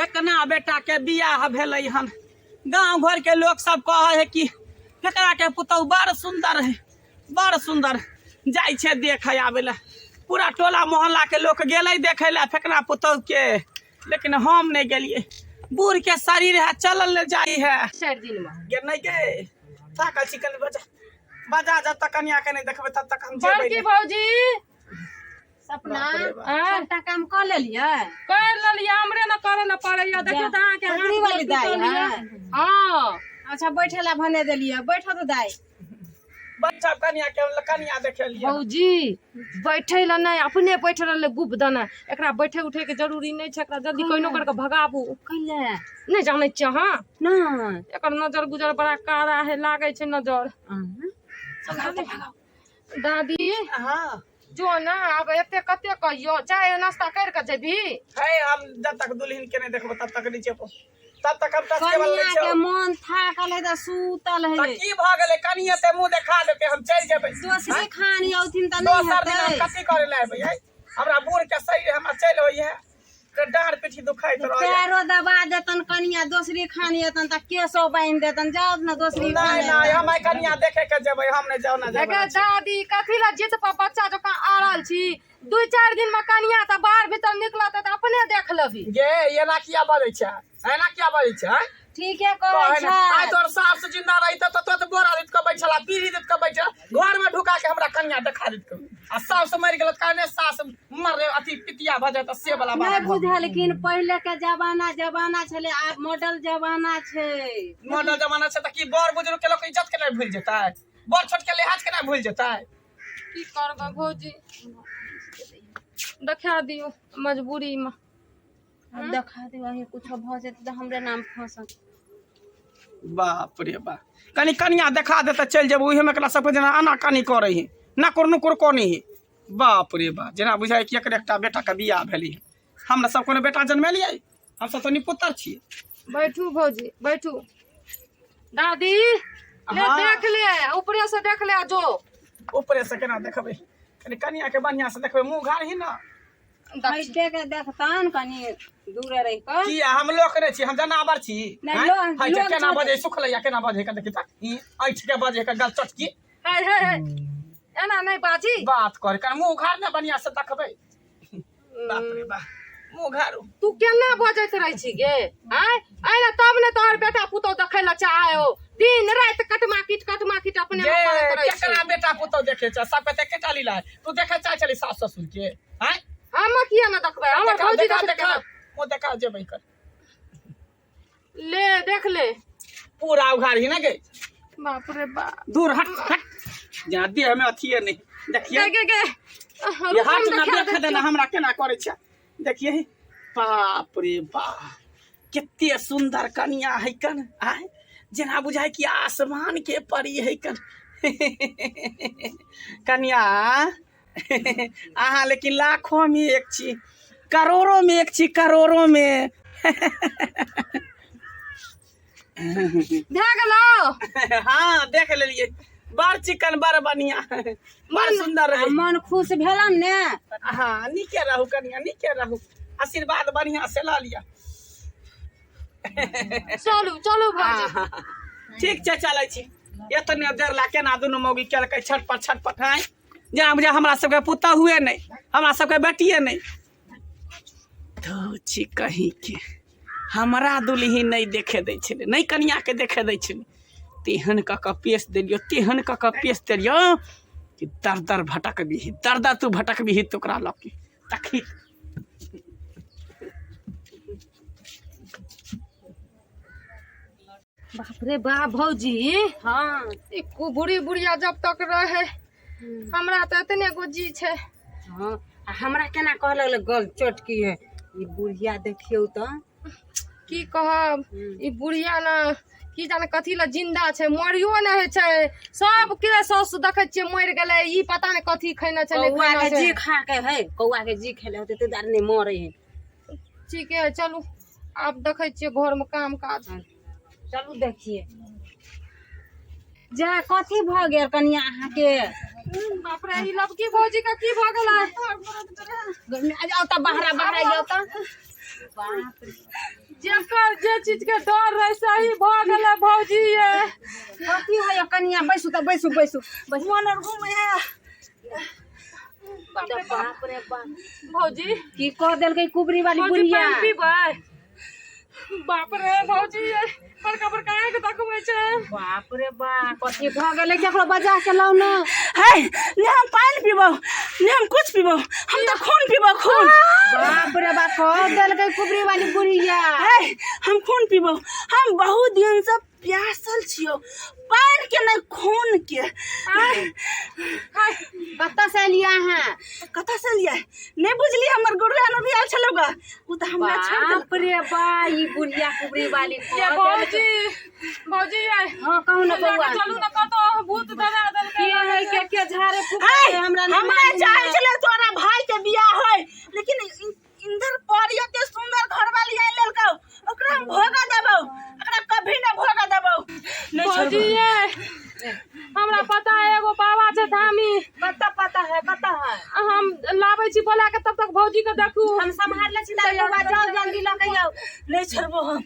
फेकना बेटा के बियाह भेलै हन। गांव घर के लोग सब कहे है कि फेकरा के पुतहु बड़ सुंदर है, बड़ सुंदर। जाय छे देखे आवे ला, पूरा टोला मोहल्ला के लोग गेलै देखे ला फेकना पुतहु के, लेकिन हम नहीं गेलिए। बूढ़ के शरीर है, चलल ले जाई है। 4 दिन में गे नहीं गे ताकल चिकन बजा बजा जब तक कन्या के नहीं देखबे तब तक हम जेबै बड़की भौजी सपना सबटा काम कर लेलिए। कर लेलिए, हमरे न करे न पड़ैया। देखियो त अहाँ के हल्दी वाली दाई है। हां अच्छा बैठेला भने देलिए, बैठो तो दाई। बच्चा कन्या के कन्या देखे लिए भौजी बैठे ला नहीं, अपने बैठ रहले गुप दना। एकरा बैठे उठे के जरूरी नहीं छै, एकरा जल्दी कोइनो करके भगाबू। कैले नहीं जाने छ हां ना एकर नजर गुजर बड़ा कारा है, लागे छै नजर। दादी हां जो ना अब एते कते कहियो, चाय नाश्ता कर के जेबी। है हम जब तक दुल्हन के नहीं देखबो तब तक नीचे पो, तब तक हम टच केवल कन्या नहीं के छो। मन थाकल है त सूतल त है। की भ गेलै कन्या से मुंह देखा दे के हम चल जेबै। दोसरे खानी औथिन त नहीं दोसर दिन हम हेतै। कथी करे ले आबै है? हमरा बूढ़ के शरीर हमरा चल होई है के डांड पीठी दुखाइत रह। पैरो दबा देतन कन्या, दोसरी खानी हेतन त केसो बांध देतन। जाओ न दोसरी नहीं खानी। नहीं हम कन्या देखे के जेबै, हम नहीं जाओ ना देखे जेबै। दादी कथी ला जिद पर बच्चा जका आरल छी। 2-4 दिन में कनिया त बाहर भीतर निकलत त अपने देख लेबी। गे एना किया बजै छै, एना किया बजै छै? ठीके कहै छै। आइ तोर सास जिंदा रही तो बोरा देत के बैठला, पीढ़ी देत के बैठला, घर में ढुका के हमरा कन्या देखा देत के। आ सास मर गेल काने सास मर अथी पितिया भ जात से वाला बात। नहीं बुझल, लेकिन पहले के जमाना छले, आब मॉडल जमाना छै। मॉडल जमाना छै त की बड़ बुजुर्ग के लोग इज्जत के नहीं भूल जेतै, बड़ छोट के लिहाज के नहीं भूल जेतै। की करबा भौजी, देखा दियो मजबूरी में। अब देखा दे वही कुछ भ जेतै त हमरे नाम फंसत। बाप रे बाप, कनी कन्या देखा दे त चल जेबै। ओही में एकरा सब जना आना कानी करे है, नकुर नुकुर कोनी है। बाप रे बाप, जना बुझाय कि एकर एकटा बेटा के बियाह भेली है। हमरा सब कोनो बेटा जन्मेलियै, हम सब तो निपुत्र छियै। बैठू भौजी बैठू। दादी ले हाँ। देख ले, ऊपरे से देख ले जो। ऊपरे से केना देखबै? कनी कन्या के बढ़िया से देखबै, मुंह घार ही ना। हइटे के देखतन कनी दूरे रह कर। की हम लोग नहीं छी, हम जनावर छी। नहीं, हैं? लोग- है जे लोग केना छोड़- बजे सुखलैया, केना बजे के देखि त ई ऐठ के बजे के गल चटकी है एना नहीं बाजी। बात कर कर मुंह घार ना बढ़िया से देखबै। बाप रे बाप, मुंह घारू। तू केना बजैत रही छी गे? आय आइला तब ने तोहर बेटा पुतो देखै ला चाहे हो। दिन रात कटमा किट अपने ये में करत रही केकरा छी। बेटा पुतौ देखे छ, सब पे के टाली ला। तू देखे चाह चली सास ससुर के, हैं? हम किया ना देखबै? हमर देखा भौजी देखा देख देखा वो देखा जेबै कर। ले देख ले। पूरा उघार ही ना गे। बाप रे बाप, दूर हट हट, जा देह में अथिए नहीं। देखिए गे गे ये हाथ ना देख देना हमरा केना करे छ। देखिए बाप रे बाप, कितने सुंदर कन्या है कन। आय जना बुझाय कि आसमान के परी है कन। कन्या अहाँ लेकिन लाखों में एक छी, करोड़ों में एक छी, करोड़ों में। देख लो। हाँ देख लेलिए, बड़ चिकन बड़ बढ़िया, बड़ सुंदर आ है। मन खुश भेलन ने। हाँ नीके रहू कन्या, नीके रहू, आशीर्वाद बढ़िया से ला लिया। चलू चलू भौजी। हाँ, ठीक छै चलै छी। एतने देर ला केना दुनू मौगी केलकै छटपट है। जेना बुझा हमरा सबके पुता हुए नहीं, हमरा सबके बेटिए नहीं। तो छी कहीं के हमरा दुल्ही नहीं देखे दै छलै, नहीं कन्या के देखे दै छलै। तेहन कऽ पेश देलियो, तेहन कऽ पेश देलियो कि दर दर भटक भी, दर दर तू भटक भी तो ओकरा लऽ के तखी। बाप रे बाप भौजी। हाँ इको बुढ़ी बुढ़िया जब तक रहे, हमरा तो इतने गोजी छे। हाँ आ हमरा केना कह लगले गल चटकी है। ई बुढ़िया देखियो त की कहब, ई बुढ़िया ना की जाने कथी ला जिंदा छे, मरियो ना है छे। सब के सौस देखे छे मर गेले, ई पता ने कथी खैना छे। कौआ के जी खा के है, कौआ के जी खेले होते तो दार नहीं मरे है। ठीक है चलू, आप देखे छे घर में काम काज। चलू देखिए जा कथी भ गेल कनिया अहाँ के। बाप रे, ई लबकी भौजी का की भ गेला? जाओ त बहरा बहरा जाओ त। जेकर जे चीज के डर रहे सही भ गेले भौजी ये कथी है कनिया बैसू त बैसू बैसू मन और घूमे है बाप रे बाप भौजी की कह देलकै कुबरी वाली भौजी बुढ़िया पानी पीबै बाप रे भौजी ये बड़का बड़का आंख देखबै छै बाप रे बाप कथी भ गेलै केकरो बजा के लाउ न है ने हम पानी पीबो ने हम कुछ पीबो हम तो खून पीबो खून बाप रे बाप कह देलकै कुबरी वाली बुढ़िया है हम खून पीबो हम बहुत दिन से प्यासल छियो पानी के नहीं खून के कतऽ से लिया है कथा से लिया नहीं बुझली हमर गुरुआ न भी आल छलोगा उ त हमरा बाप रे बा ई बुढ़िया कुबरी वाली ये भौजी भौजी ये हां कहू न बउआ चलू न कतो भूत डरा देलकै की है के झारे फुके हमरा न हमरा चाहे छले तोरा भाई के बियाह होय लेकिन इंदर परिया के सुंदर घर वाली आइ लेलकौ ओकरा हम भोगा देबौ ओकरा कभी न भोगा देबौ नहीं भौजी छोड़बौ ये हमरा पता है एगो बाबा छै धामी कतऽ पता है हम लाबै छी बोला के तब तक भौजी के देखू हम संभाल ले छी बउआ जाओ जल्दी ल के आओ नहीं छोड़बो हम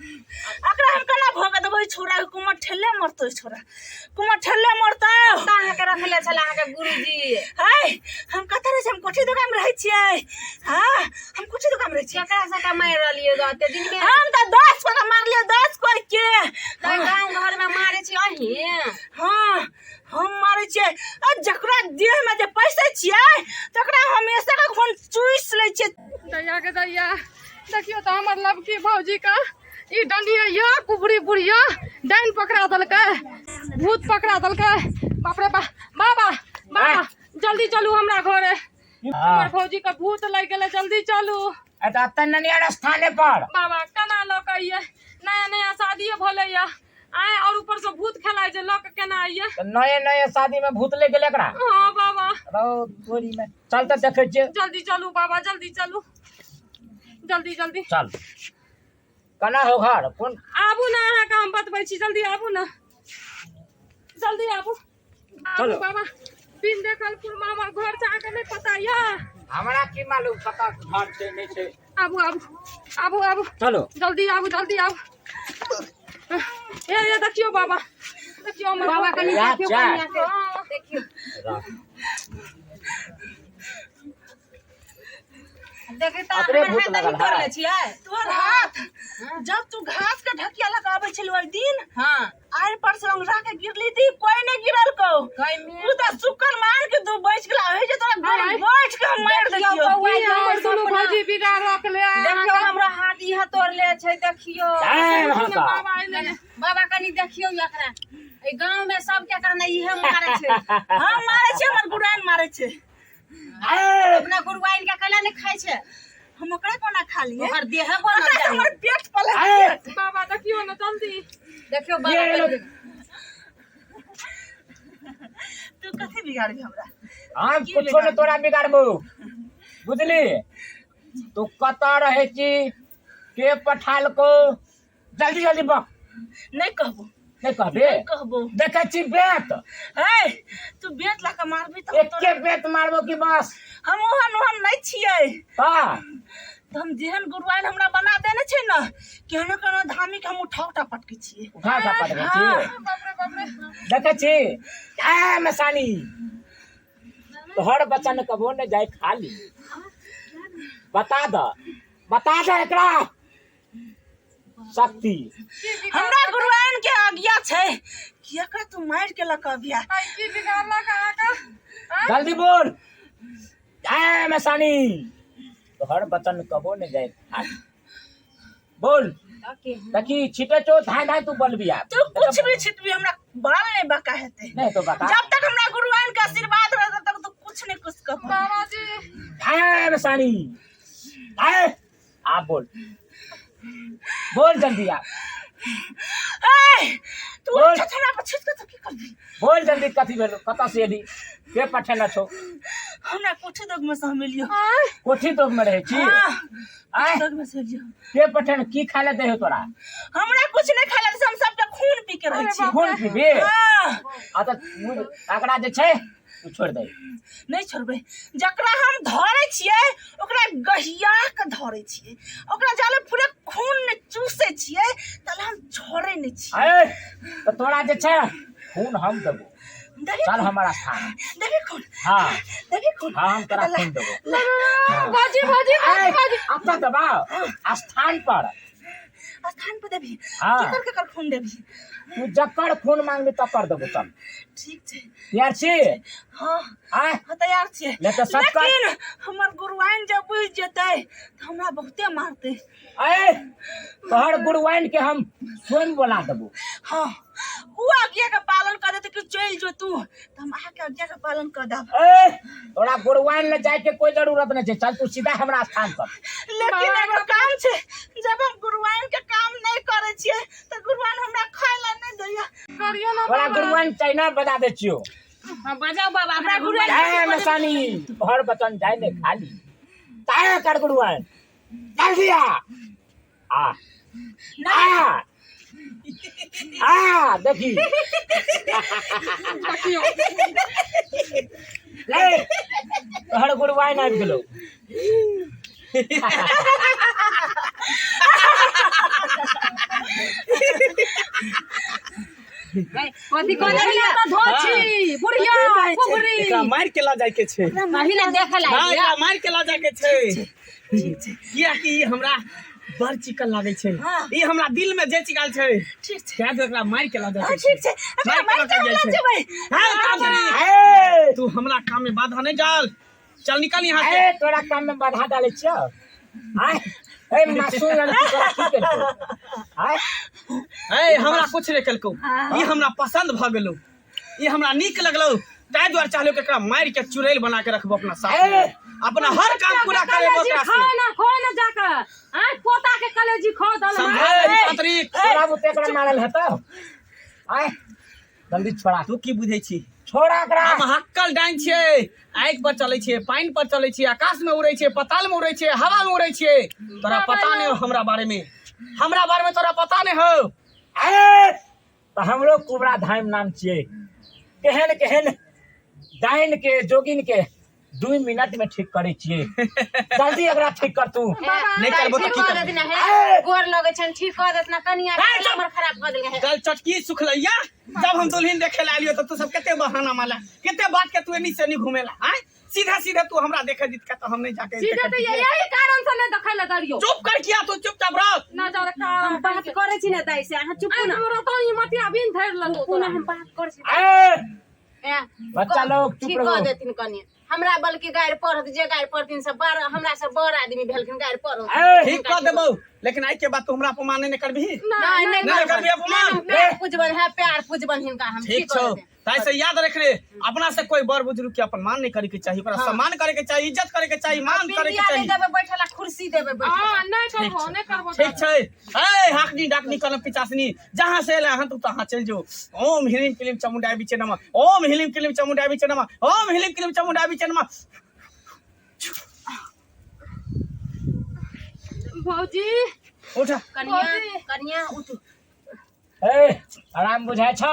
अकरा हम कना भोगा देबो छोरा कुमर ठेले मरतो छोरा कुमर ठेले मरतो कहाँ के रखले छला के गुरुजी हाय हम कतरे से हम कोठी दुकान में रहै छियै हां हम कोठी दुकान में रहै छियै केकरा से मार रहलिए जाते दिन में हम त 10 को मार लियो 10 कोई के गांव घर में मारे छी अही हां हम मारे छियै आ जकरा देह में जे पैसे छियै तकरा हमेशा का खून चूस ले छियै दैया के दैया देखियो त हमर लबकी भौजी का ई डंडिया या कुबरी बुढ़िया डाइन पकड़ा दलकै भूत पकड़ा दलकै बाप रे बाबा बाबा जल्दी चलू हमरा घरे हमर भौजी का भूत लग गेले जल्दी चलू एटा तन्ननिया स्थाने पर बाबा केना लकइए नया नया शादी भले या आए और ऊपर से भूत खेलाय जे लक केना आइए तो नए नए शादी में भूत ले गेले एकरा हां बाबा रो थोड़ी में चल त देखे छियै जल्दी चलू बाबा जल्दी चलू जल्दी जल्दी चल कना हो घर कोन आबू ना अहाँ का हम बतबै छी जल्दी आबू ना जल्दी आबू चलो। बाबा बिन देखल पुरमा हमर घर से आके नहीं पता या हमरा की मालूम पता घर छै नहीं छै आबू आबू आबू आबू चलो जल्दी आबू ये देखियो बाबा देखियो हमर बाबा कनी याद देखियो छै? कनिया के देखियो देखे त अपने भूत लगल कर है। ले छियै तोर हाथ जब तू घास के ढकिया लगाबै छलु ओइ दिन हां आर पर से अंगरा के गिरली थी कोई नहीं गिरल को कई में तू त सुकर मान के तू बैठ गेला हे जे तोरा गोड़ बैठ के हम मार देखियो देतियो बउआ ये हमर हमर दुनू भौजी बिगाड़ रखले देखियो हमरा हाथ इहा तोड़ ले छै देखियो ए हका बाबा आइले बाबा कनी देखियो एकरा ए गांव में सब के करना इहे मारे छै हम मारे छे हमर गुरान मारे छे अपना गुरुआइन के कला ने खाइ छै हम ओकरा कोना खा लिए ओकर देह बनल ओकरा से छै हमर पेट पले पेट बाबा देखियो ना जल्दी देखियो बाबा तू कथि बिगाड़बी हमरा हम कुछो न तोरा बिगाड़बो बुझली तू कता रहे छी के पठाल को जल्दी जल्दी बक नहीं कहबो नहीं कहबे कहबो देखे छी बेत हे तू बेट ला के मारबी त एके बेत मारबो की बस हम ओहन नहीं छियै हां तो हम जेहन गुरुआइन हमरा बना देने छै न केहनो केहनो धामी के हम उठा उठा पटके छियै उठा उठा पटके छी बाप रे बाप रे देखे छी ए मसानी तोहर बच्चा ने कबो न जाए खाली बता द एकरा शक्ति हमरा गुरुआइन के आज्ञा छै कि एकरा तू मार के लकबिया आई की बिगाड़ला कहाँ का जल्दी बोल ए मसानी तोहर बच्चा ने कबो न जाए खाली बोल देखी छिटे चो धाय धाय तू बोल बिया तू कुछ भी छिटबी हमरा बाल नहीं बका हेते नहीं तो बता जब तक हमरा गुरुआइन का आशीर्वाद रहत तब तक तू कुछ नहीं कुछ कह बाबा जी ए मसानी ए आप बोल जल्दी आप ए तू बोल। छछना पर छिट के तू की करबी बोल जल्दी कथी भेलो कता से एली के पठेला छो हमरा कोठी दग में से मिलियो कोठी तो में रहे छी आय दग में से लियो के पठेन की खाले दे हो तोरा हमरा कुछ नहीं खाला से हम सबके खून पी के रह छी खून पीबे हां आ त आकड़ा जे छै तू छोड़ दे। नहीं छोड़बै। जकरा हम धरे छियै ओकरा गहिया के धरे छियै, ओकरा जाले पूरा खून ने चूसे छियै, तले हम छोड़े नहीं छियै। ए तो तोरा जे छै खून हम देबो, देबी चल खून? हमारा स्थान। देबी खून? हाँ देबी खून? हाँ हम तोरा खून देबो। भौजी भौजी ए, भौजी अपना दबाओ स्थान पर। स्थान पे देबी? हाँ। केकर खून देबी? तू जकर खून मांगली तकर देबो। चल ठीक छै। यार छी हाँ आय हाँ तैयार छियै। ले तो सब कर। लेकिन हमर गुरुआइन जब बुझ जेतै तो हमरा बहुते मारतै। ए तोहर गुरुआइन के हम स्वयं बोला देबो। हाँ उ आज्ञा के पालन कर देते कि चल जो तू, तो हम आके आज्ञा के पालन कर देब। ए तोरा गुरुआइन ले जाए के कोई जरूरत नहीं छै, चल तू सीधा हमरा स्थान पर। लेकिन एगो काम छै, जब हम गुरुआइन के काम नहीं करे छियै तो गुरुआइन हमरा खाय ला नहीं दैया। करियो ना तोरा बाबा। गुरुआइन चाइना बता दे छियो। हाँ बजाओ बाबा हमरा गुरुआइन जय मसानी तोहर बचन जाए ने खाली ताया कर गुरुआइन जल्दी आ देखी देखियो ले तोहर गुरुआइन आबि गेलो। कथी कहले ना धोची बुढ़िया कुबरी एकरा मार के ला जाय के छै। पहिले देखल हाँ आई एकरा मार के ला जाय के छै। किया कि ई हमरा बड़ चिकन लागे छै, ई हमरा दिल में जे चिकाल छै। ठीक छै क्या तो एकरा मार के ला जाय के छै। ठीक छै एकरा मार के ला जेबै। हां काम करी। तू हमरा काम में बाधा नहीं डाल, चल निकल यहाँ से। ए तोरा काम में बाधा डाले छियो। आय ए मासूम लड़की तोरा की करतो। आय ए हमरा कुछ नहीं कलको, ई हमरा पसंद भ गेलो, ई हमरा नीक लगलो, ताहि द्वारे चाहलो कि एकरा मार के चुड़ैल बना के रखबो अपना साथ में, अपना हर काम पूरा करेबो ओकरा से। खो ना जाकर आ पोता के कलेजी खो दल समझे तांत्रिक? तोरा बुते एकरा मारल हेतो। आय जल्दी छोड़ा तू की बुझै छी? छोड़ा एकरा। हम हक्कल डाइन छियै, आगि पर चलै छियै, पानि पर चलै छियै, आकाश में उड़ै छियै, पताल में उड़ै छियै, हवा में उड़ै छियै। तोरा पता नहीं हो हमरा बारे में, हमरा बारे में तोरा पता नहीं हो। ए तो हमरो कुबरा धाम नाम छियै। केहन केहन डाइन के जोगिन के 2 मिनट में ठीक करे छियै। जल्दी एकरा ठीक कर तू। नहीं करबो तो की करबो? देना है गोर लगे छन ठीक कर देतना कनिया ए, के हमर खराब कर देले है। कल चटकी सुखलैया जब हम दुल्हन देखे ला लियो तो तू सब केते बहाना माला, केते बात के तू एनी से नहीं घूमेला। हैं सीधा सीधा तू हमरा देखे दित के तो हम नहीं जाके सीधे तो यही कारण से नहीं देखैला दरियो। चुप कर किया तू चुपचाप रह। ना जा रे काम बात करे छी ना दाई से अहाँ चुप आई ना तोरा तो ई मटिया बिन धैर लंगो पुनः हम बात करे छी। ए बच्चा लोग चुप ठीक रहो। कर देथिन कनिया हमरा बल्कि गायर पढ़त जे गायर पढ़थिन सब बार हमरा सब बड़ आदमी भेलखिन गायर पढ़ो। ठीक कर देबो, लेकिन आई के बात तू हमरा अपमान नहीं करबी। नहीं नहीं नहीं करबी अपमान। प्यार पूजबन है प्यार पूजबन हिनका हम ठीक ठीक छौ, कर देथिन। ताई से याद रख रे, अपना से कोई बड़ बुजुर्ग के अपमान नहीं करे के चाहिए, ओकरा सम्मान करे के चाहिए, इज्जत करे के चाहिए, मान करे के बिटिया चाहिए। देबे बैठला कुर्सी देबे बैठला। हां नहीं करबो नहीं करबो। ठीक छै। ए हाकनी डाकनी कलम पिचासनी जहां से एले हन तू तहां चल जो। ओम ह्रीम क्लीम चामुंडाय बिचे नमः, ओम ह्रीम क्लीम चामुंडाय बिचे नमः, ओम ह्रीम क्लीम चामुंडाय बिचे नमः। भौजी उठ। कनिया कनिया उठ। ए आराम बुझाय छ।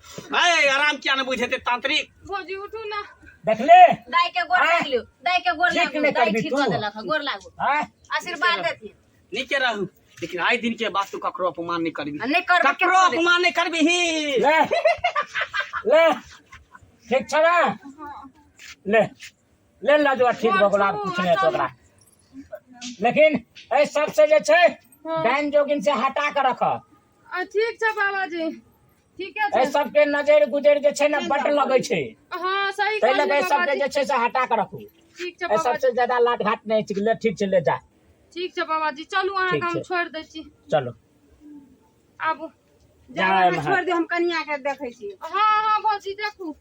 ए आराम किया न बुझेते तांत्रिक? भौजी उठू ना। देखले दाई के गोर हाँ। लाग लियो, दाई के गोर ठीक लाग नहीं दाई करबी ठीक तू। कर देलक गोर लागू हां आशीर्वाद देथिन। नीचे रहू, लेकिन आई दिन के बाद तू ककरो अपमान नहीं करबी, नहीं करबे के ककरो अपमान नहीं करबी ही। ले ले ठीक छ ना। ले ले ला जो ठीक बगला कुछ नहीं तो ओकरा। लेकिन ए सबसे जे छै डाइन जोगिन से हटा के रख। ठीक छै बाबाजी ठीक है ए छै। सबके नजर गुजर जे छै ना बट लगे छै, हां सही तै कहलियै लगे सबके बाबाजी। जे छै से हटा के रखू। ठीक छै ए बाबाजी सबसे ज्यादा लाट घाट नहीं छै। ले ठीक छै ले जा। ठीक छै बाबाजी चलू अहाँ ठीक काम छै। छोड़ दै छी। चलो आबू। जा छोड़ दियो हम कनिया के देखै छी। हां हां भौजी देखू